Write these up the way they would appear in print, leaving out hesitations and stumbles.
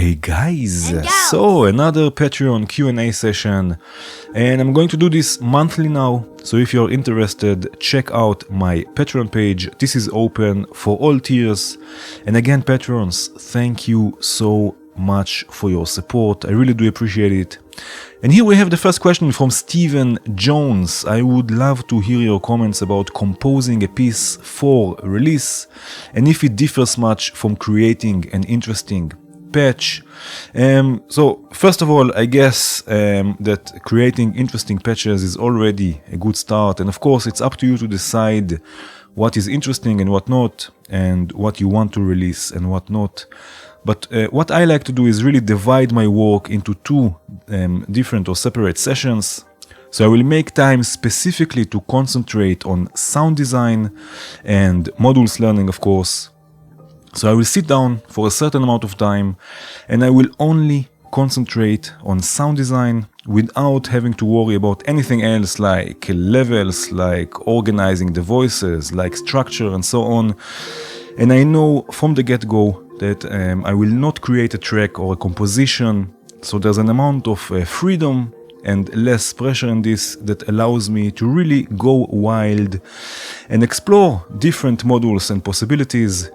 Hey guys, so another Patreon Q&A session, and I'm going to do this monthly now, so if you're interested, check out my Patreon page. This is open for all tiers, and again patrons, thank you so much for your support, I really do appreciate it. And here we have the first question from Steven Jones. I would love to hear your comments about composing a piece for release, and if it differs much from creating an interesting patch. So first of all, I guess that creating interesting patches is already a good start, and of course it's up to you to decide what is interesting and what not, and what you want to release and what not. But what I like to do is really divide my work into two different or separate sessions. So I will make time specifically to concentrate on sound design and modules learning, of course. So I will sit down for a certain amount of time and I will only concentrate on sound design without having to worry about anything else like levels, like organizing the voices, like structure and so on. And I know from the get-go that I will not create a track or a composition, so there's an amount of freedom and less pressure in this that allows me to really go wild and explore different modules and possibilities.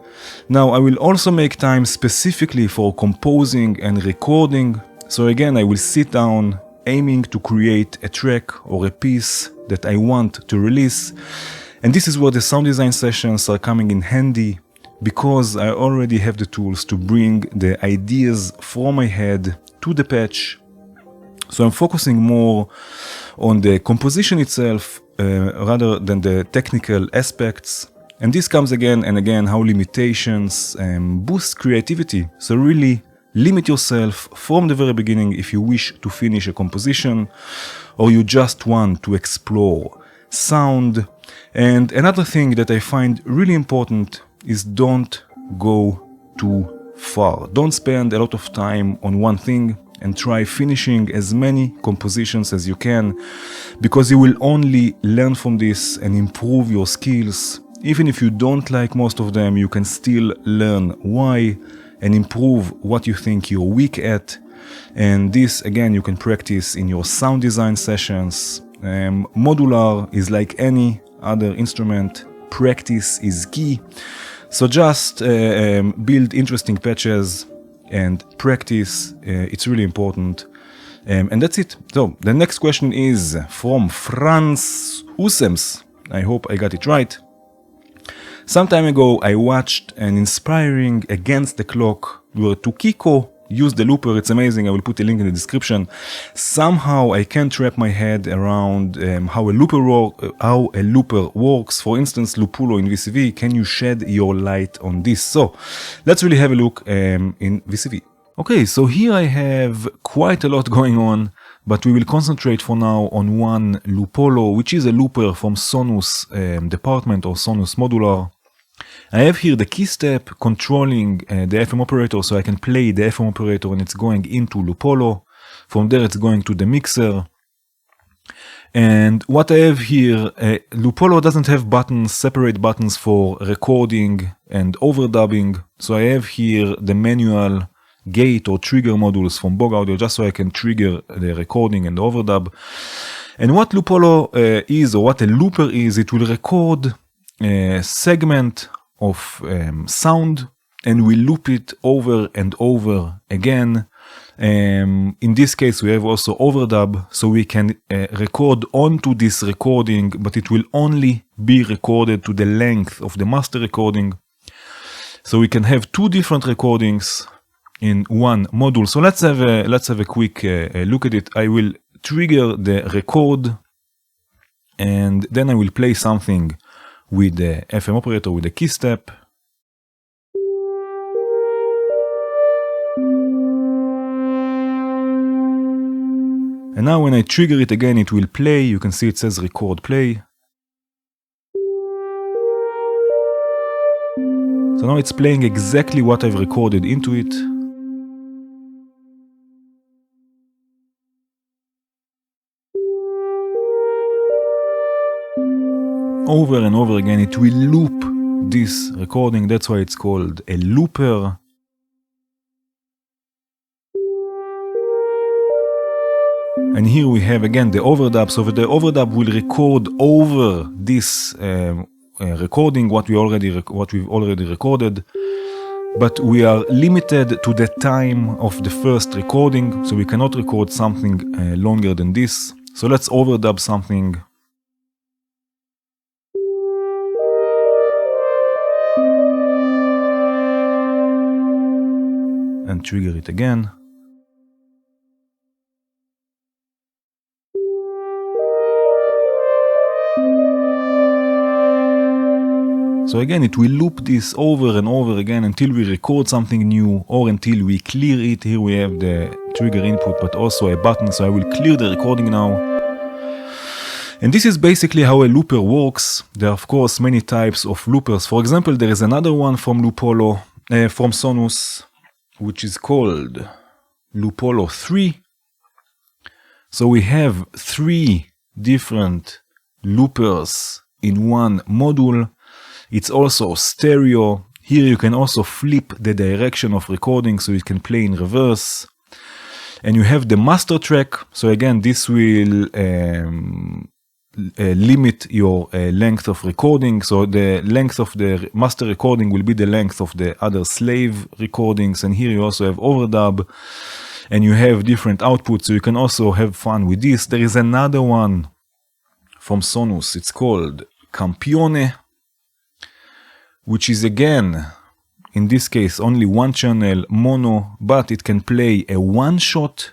Now I will also make time specifically for composing and recording, so again I will sit down aiming to create a track or a piece that I want to release, and this is where the sound design sessions are coming in handy, because I already have the tools to bring the ideas from my head to the patch. So I'm focusing more on the composition itself rather than the technical aspects. And this comes again and again how limitations boost creativity. So really limit yourself from the very beginning if you wish to finish a composition or you just want to explore sound. And another thing that I find really important is don't go too far. Don't spend a lot of time on one thing and try finishing as many compositions as you can, because you will only learn from this and improve your skills. Even if you don't like most of them, you can still learn why and improve what you think you're weak at. And this again you can practice in your sound design sessions. Modular is like any other instrument, practice is key. So just build interesting patches and practice, it's really important. And that's it. So the next question is from Franz Usems. I hope I got it right. Some time ago I watched an inspiring Against the Clock where Tukiko used the looper. It's amazing, I will put a link in the description. Somehow I can't wrap my head around how a looper works. For instance, Lupulo in VCV. Can you shed your light on this? So let's really have a look in VCV. Okay, so here I have quite a lot going on, but we will concentrate for now on one Lupolo, which is a looper from Sonus department or Sonus Modular. I have here the KeyStep controlling the FM operator, so I can play the FM operator and it's going into Lupolo. From there it's going to the mixer. And what I have here, Lupolo doesn't have buttons, separate buttons for recording and overdubbing. So I have here the manual gate or trigger modules from Bog Audio, just so I can trigger the recording and the overdub. And what Lupolo is, or what a looper is, it will record a segment of sound and we loop it over and over again. In this case we have also overdub, so we can record onto this recording, but it will only be recorded to the length of the master recording. So we can have two different recordings in one module. So let's have a quick look at it. I will trigger the record and then I will play something with the FM operator, with the KeyStep. And now when I trigger it again, it will play. You can see it says record play. So now it's playing exactly what I've recorded into it. Over and over again, it will loop this recording. That's why it's called a looper. And here we have again the overdub. So the overdub will record over this recording what we've already recorded. But we are limited to the time of the first recording, so we cannot record something longer than this. So let's overdub something. And trigger it again. So again, it will loop this over and over again until we record something new or until we clear it. Here we have the trigger input, but also a button. So I will clear the recording now. And this is basically how a looper works. There are, of course, many types of loopers. For example, there is another one from from Sonus, which is called Lupolo 3. So we have 3 different loopers in one module. It's also stereo. Here you can also flip the direction of recording so it can play in reverse. And you have the master track. So again, this will limit your length of recording. So the length of the master recording will be the length of the other slave recordings. And here you also have overdub. And you have different outputs. So you can also have fun with this. There is another one from Sonus. It's called Campione, which is again, in this case, only one channel, mono, but it can play a one-shot.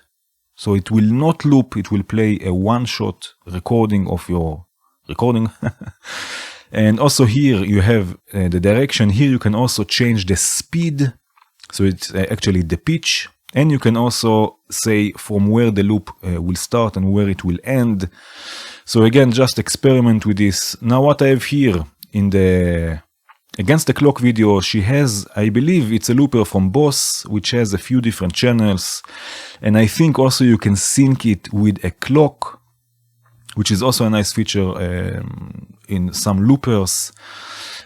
So it will not loop, it will play a one-shot recording of your recording. And also here you have the direction. Here you can also change the speed. So it's actually the pitch. And you can also say from where the loop will start and where it will end. So again, just experiment with this. Now what I have here in the Against the Clock video, she has, I believe it's a looper from Boss, which has a few different channels. And I think also you can sync it with a clock, which is also a nice feature in some loopers.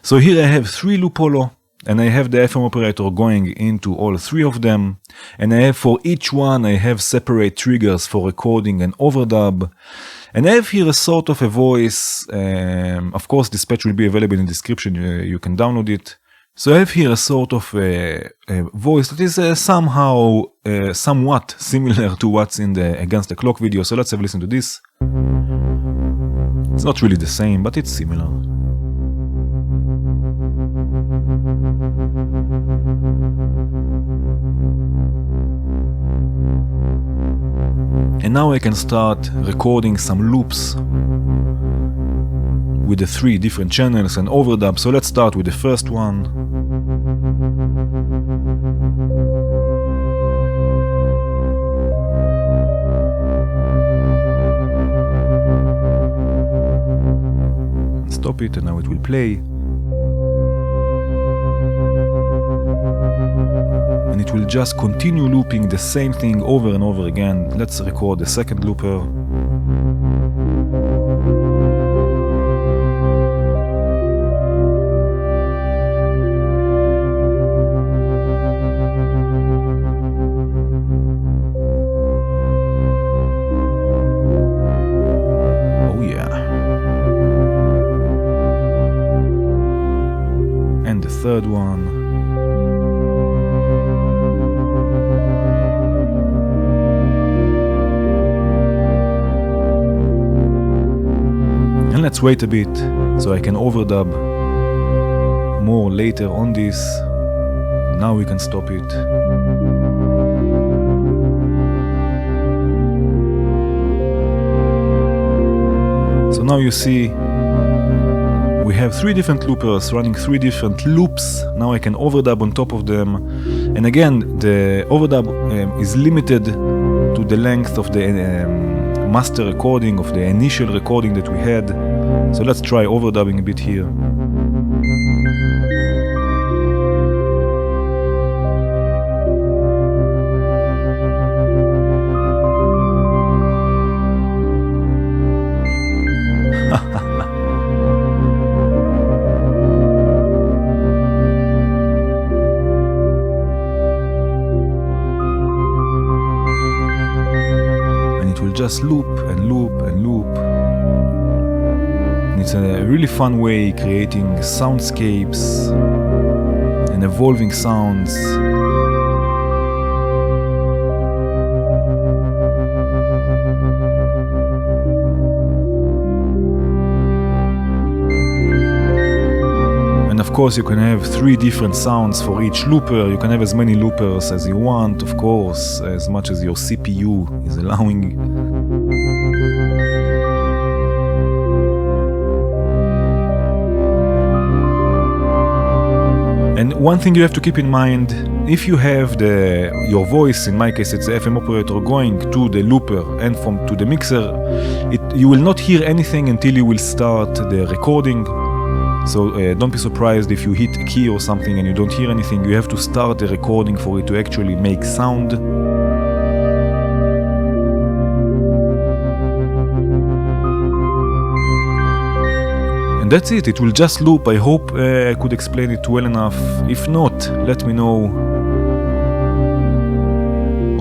So here I have 3 Lupolo, and I have the FM operator going into all 3 of them. And I have for each one, I have separate triggers for recording and overdub. And I have here a sort of a voice. Of course, this patch will be available in the description. You can download it. So I have here a sort of a voice that is somewhat similar to what's in the Against the Clock video. So let's have a listen to this. It's not really the same, but it's similar. And now I can start recording some loops with the 3 different channels and overdub. So let's start with the first one. Stop it and now it will play. And it will just continue looping the same thing over and over again. Let's record the second looper. Oh yeah. And the third one. And let's wait a bit so I can overdub more later on this. Now we can stop it. So now you see we have 3 different loopers running 3 different loops. Now I can overdub on top of them. And again, the overdub is limited to the length of the master recording, of the initial recording that we had. So let's try overdubbing a bit here. just loop and loop and loop. And it's a really fun way creating soundscapes and evolving sounds. Of course, you can have 3 different sounds for each looper. You can have as many loopers as you want, of course, as much as your CPU is allowing. And one thing you have to keep in mind, if you have your voice, in my case it's the FM operator, going to the looper and to the mixer, you will not hear anything until you will start the recording. So don't be surprised if you hit a key or something and you don't hear anything. You have to start the recording for it to actually make sound. And that's it. It will just loop. I hope I could explain it well enough. If not, let me know.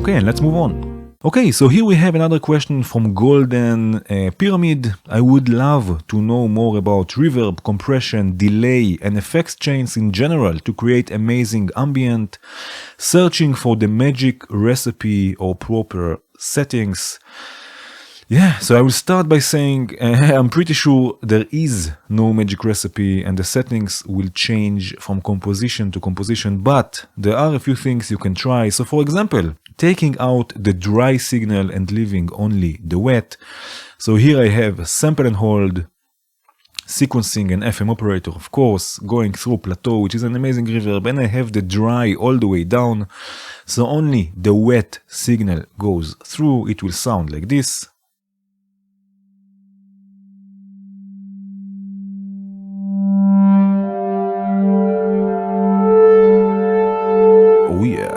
Okay, and let's move on. Okay, so here we have another question from Golden Pyramid. I would love to know more about reverb, compression, delay, and effects chains in general to create amazing ambient, searching for the magic recipe or proper settings. Yeah, so I will start by saying I'm pretty sure there is no magic recipe and the settings will change from composition to composition, but there are a few things you can try. So for example, taking out the dry signal and leaving only the wet. So here I have sample and hold, sequencing and FM operator, of course, going through plateau, which is an amazing reverb, and I have the dry all the way down. So only the wet signal goes through. It will sound like this. Oh yeah.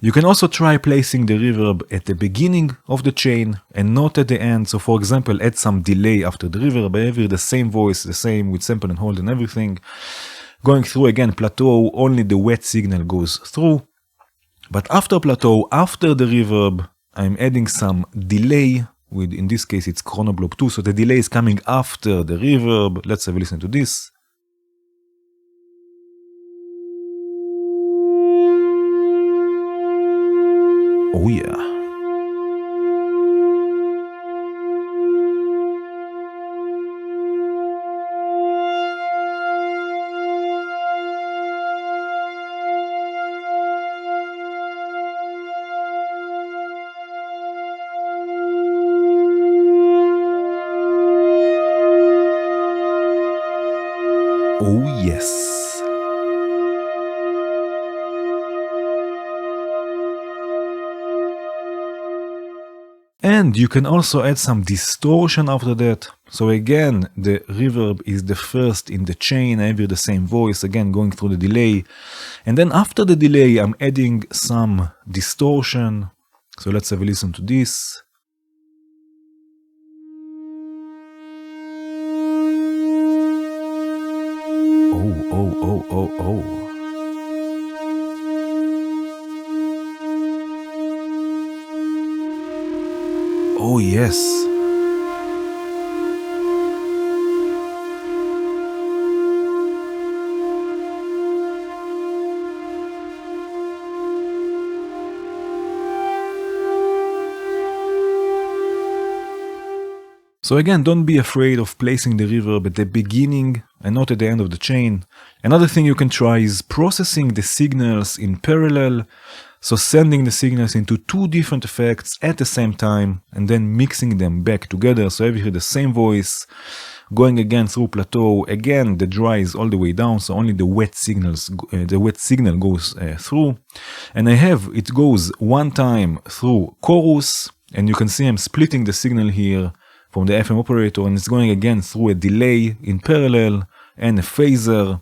You can also try placing the reverb at the beginning of the chain and not at the end. So for example, add some delay after the reverb. I have the same voice, the same with sample and hold and everything. Going through again plateau, only the wet signal goes through. But after plateau, after the reverb, I'm adding some delay with, in this case, it's chrono block 2. So the delay is coming after the reverb. Let's have a listen to this. Oh yeah. Oh yes. And you can also add some distortion after that. So again, the reverb is the first in the chain. I have the same voice, again going through the delay. And then after the delay, I'm adding some distortion. So let's have a listen to this. Oh. Oh yes. So again, don't be afraid of placing the reverb at the beginning and not at the end of the chain. Another thing you can try is processing the signals in parallel. So sending the signals into 2 different effects at the same time and then mixing them back together. So you hear the same voice going again through plateau. Again, the dry is all the way down, so only the wet signal goes through. And it goes one time through chorus, and you can see I'm splitting the signal here from the FM operator, and it's going again through a delay in parallel and a phaser.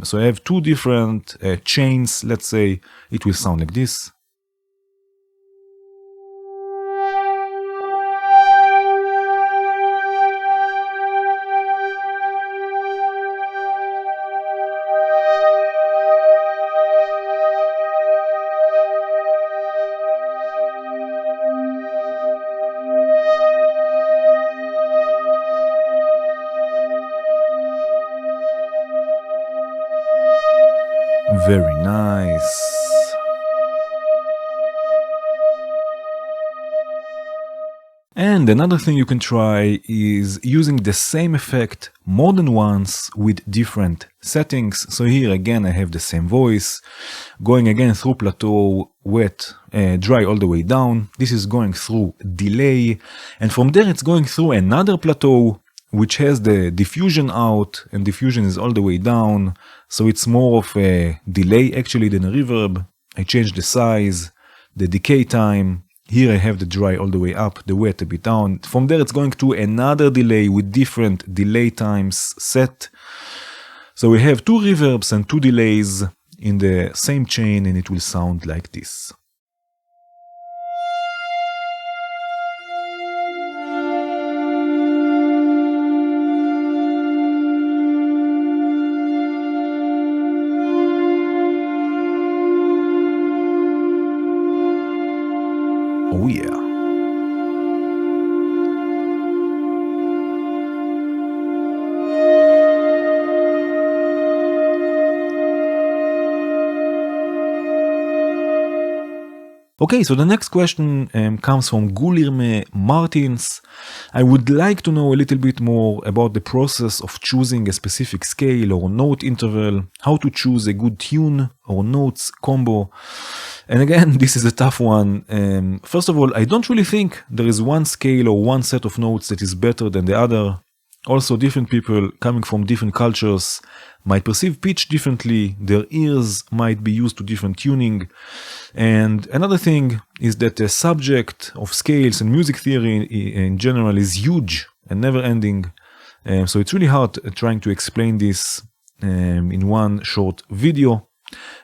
So I have 2 different chains. Let's say it will sound like this. nice. And another thing you can try is using the same effect more than once with different settings. So here again I have the same voice, going again through plateau, wet, dry all the way down. This is going through delay, and from there it's going through another plateau which has the diffusion out, and diffusion is all the way down. So it's more of a delay actually than a reverb. I changed the size, the decay time. Here I have the dry all the way up, the wet a bit down. From there it's going to another delay with different delay times set. So we have 2 reverbs and 2 delays in the same chain, and it will sound like this. Oh yeah. Okay, so the next question comes from Gulirme Martins. I would like to know a little bit more about the process of choosing a specific scale or note interval, how to choose a good tune or notes combo. And again, this is a tough one. First of all, I don't really think there is one scale or one set of notes that is better than the other. Also, different people coming from different cultures might perceive pitch differently, their ears might be used to different tuning. And another thing is that the subject of scales and music theory in general is huge and never ending. So it's really hard trying to explain this in one short video.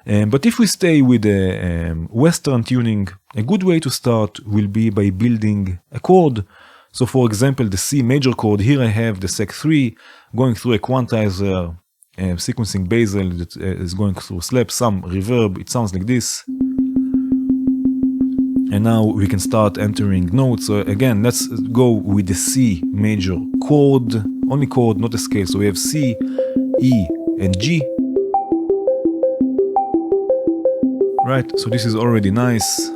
But if we stay with the Western tuning, a good way to start will be by building a chord. So for example, the C major chord, here I have the Sec3 going through a quantizer, sequencing basal that is going through slap, some reverb, it sounds like this. And now we can start entering notes. So again, let's go with the C major chord, only chord, not a scale. So we have C, E, and G. Right, so this is already nice.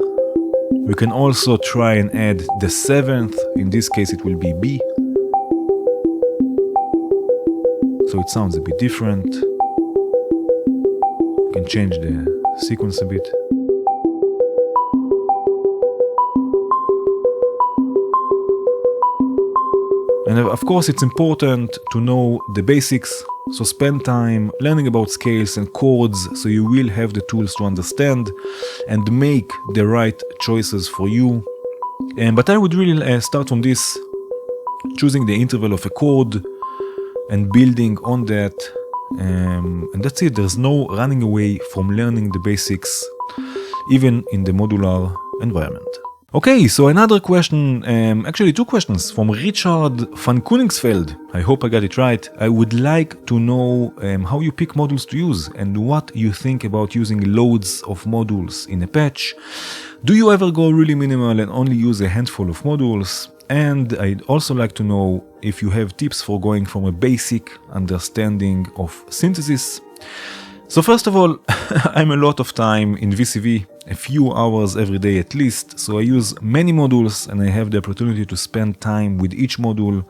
We can also try and add the 7th, in this case it will be B. So it sounds a bit different. You can change the sequence a bit. And of course it's important to know the basics. So spend time learning about scales and chords so you will have the tools to understand and make the right choices for you. But I would really start from this, choosing the interval of a chord and building on that. And that's it, there's no running away from learning the basics, even in the modular environment. Okay, so another question, actually 2 questions from Richard van Koningsveld. I hope I got it right. I would like to know how you pick modules to use and what you think about using loads of modules in a patch. Do you ever go really minimal and only use a handful of modules? And I'd also like to know if you have tips for going from a basic understanding of synthesis. So first of all, I'm a lot of time in VCV, a few hours every day at least, so I use many modules and I have the opportunity to spend time with each module.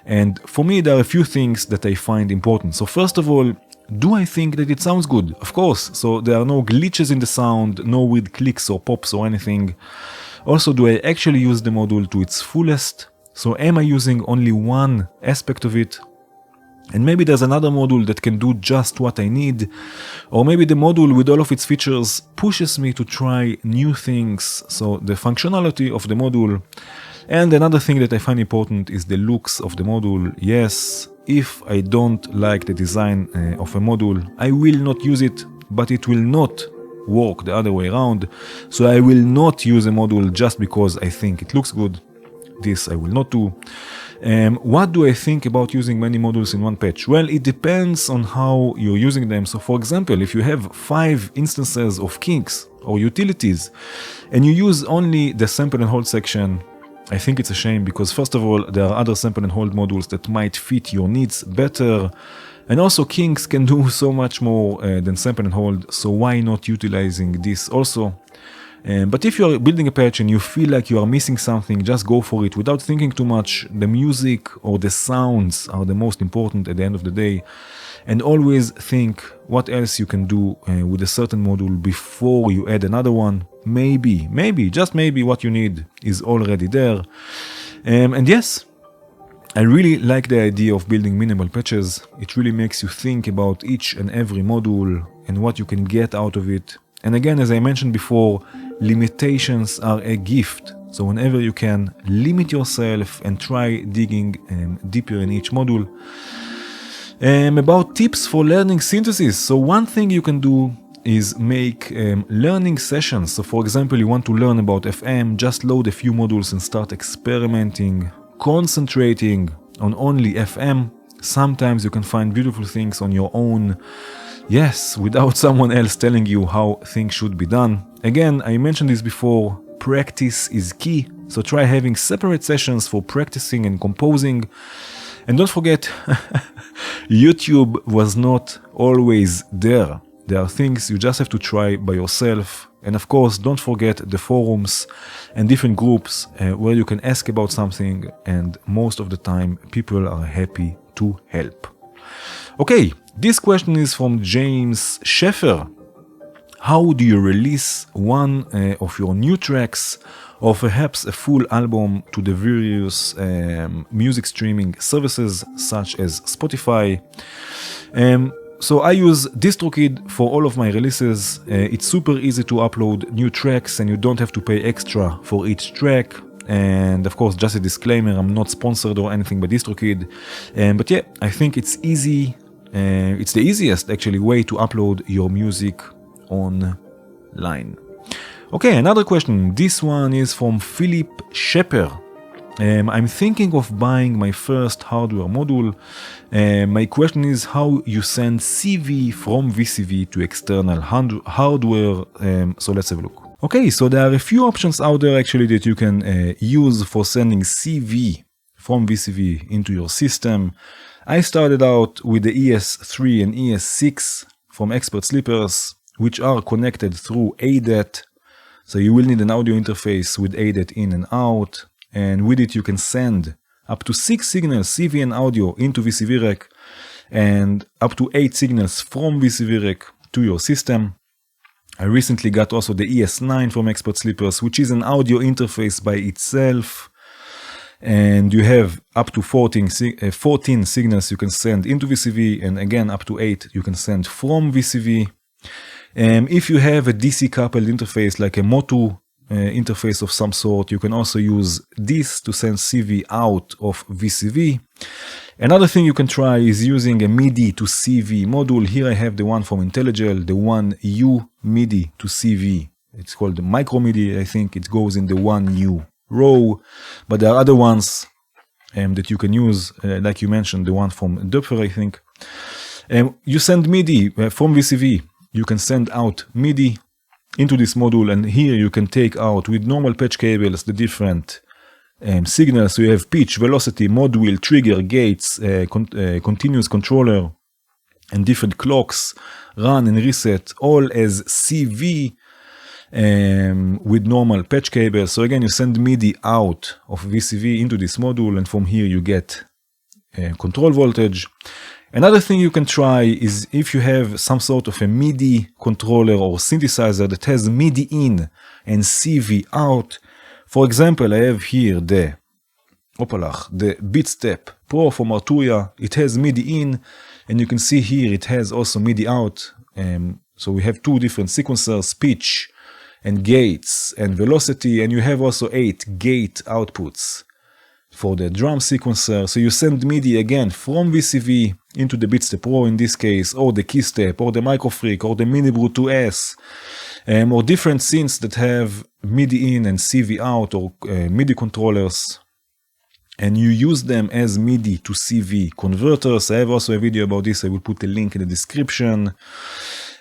And for me, there are a few things that I find important. So first of all, do I think that it sounds good? Of course, so there are no glitches in the sound, no weird clicks or pops or anything. Also, do I actually use the module to its fullest? So am I using only one aspect of it? And maybe there's another module that can do just what I need, or maybe the module with all of its features pushes me to try new things, so the functionality of the module. And another thing that I find important is the looks of the module. Yes, if I don't like the design of a module, I will not use it, but it will not work the other way around. So I will not use a module just because I think it looks good. This I will not do. What do I think about using many modules in one patch? Well, it depends on how you're using them. So for example, if you have 5 instances of kinks or utilities and you use only the sample and hold section, I think it's a shame because first of all, there are other sample and hold modules that might fit your needs better. And also Kinks can do so much more than sample and hold, so why not utilizing this also? But if you're building a patch and you feel like you are missing something, just go for it without thinking too much. The music or the sounds are the most important at the end of the day. And always think what else you can do with a certain module before you add another one. Maybe, just maybe what you need is already there. And yes, I really like the idea of building minimal patches. It really makes you think about each and every module and what you can get out of it. And again, as I mentioned before, limitations are a gift. So whenever you can, limit yourself and try digging deeper in each module. About tips for learning synthesis. So one thing you can do is make learning sessions. So for example, you want to learn about FM, just load a few modules and start experimenting, concentrating on only FM. Sometimes you can find beautiful things on your own. Yes, without someone else telling you how things should be done. Again, I mentioned this before, practice is key. So try having separate sessions for practicing and composing. And don't forget, YouTube was not always there. There are things you just have to try by yourself. And of course, don't forget the forums and different groups where you can ask about something. And most of the time, people are happy to help. Okay, this question is from James Sheffer. How do you release one of your new tracks or perhaps a full album to the various music streaming services such as Spotify? So I use DistroKid for all of my releases. It's super easy to upload new tracks and you don't have to pay extra for each track. And of course, just a disclaimer, I'm not sponsored or anything by DistroKid. But yeah, I think it's easy. It's the easiest actually way to upload your music online. Okay, another question. This one is from Philip Shepper. I'm thinking of buying my first hardware module. My question is how you send CV from VCV to external hardware. So let's have a look. Okay, so there are a few options out there actually that you can use for sending CV from VCV into your system. I started out with the ES3 and ES6 from Expert Sleepers, which are connected through ADAT. So you will need an audio interface with ADAT in and out. And with it you can send up to 6 signals CV and audio into VCV Rack and up to 8 signals from VCV Rack to your system. I recently got also the ES9 from Expert Sleepers, which is an audio interface by itself. And you have up to 14 signals you can send into VCV, and again up to 8 you can send from VCV. If you have a DC coupled interface like a Motu interface of some sort, you can also use this to send CV out of VCV. Another thing you can try is using a MIDI to CV module. Here I have the one from IntelliGel, the 1U MIDI to CV. It's called the Micro MIDI. I think it goes in the 1U row, but there are other ones that you can use, like you mentioned, the one from Dupfer, I think. You send MIDI from VCV. You can send out MIDI into this module, and here you can take out with normal patch cables the different signals. So you have pitch, velocity, mod wheel, trigger, gates, continuous controller, and different clocks, run and reset, all as CV with normal patch cables. So again, you send MIDI out of VCV into this module, and from here you get control voltage. Another thing you can try is if you have some sort of a MIDI controller or synthesizer that has MIDI in and CV out. For example, I have here the BeatStep Pro from Arturia. It has MIDI in, and you can see here it has also MIDI out. So we have two different sequencers, pitch and gates and velocity, and you have also 8 gate outputs for the drum sequencer. So you send MIDI again from VCV into the BeatStep Pro in this case, or the KeyStep, or the MicroFreak, or the MiniBrute 2S, or different synths that have MIDI in and CV out, or MIDI controllers, and you use them as MIDI to CV converters. I have also a video about this. I will put a link in the description.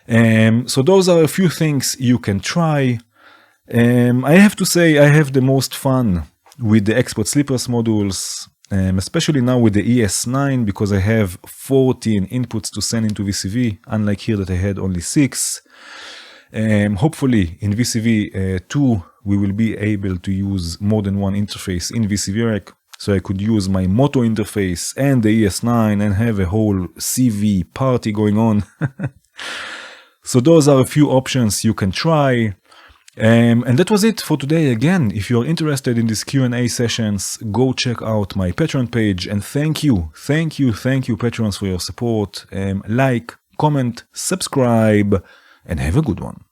So those are a few things you can try. I have to say I have the most fun with the Expert Sleepers modules. especially now with the ES9, because I have 14 inputs to send into VCV, unlike here that I had only 6. Hopefully in VCV 2 we will be able to use more than one interface in VCV Rack, so I could use my Moto interface and the ES9 and have a whole CV party going on. So those are a few options you can try. And that was it for today. Again, if you're interested in these Q&A sessions, go check out my Patreon page, and thank you patrons for your support. Like, comment, subscribe, and have a good one.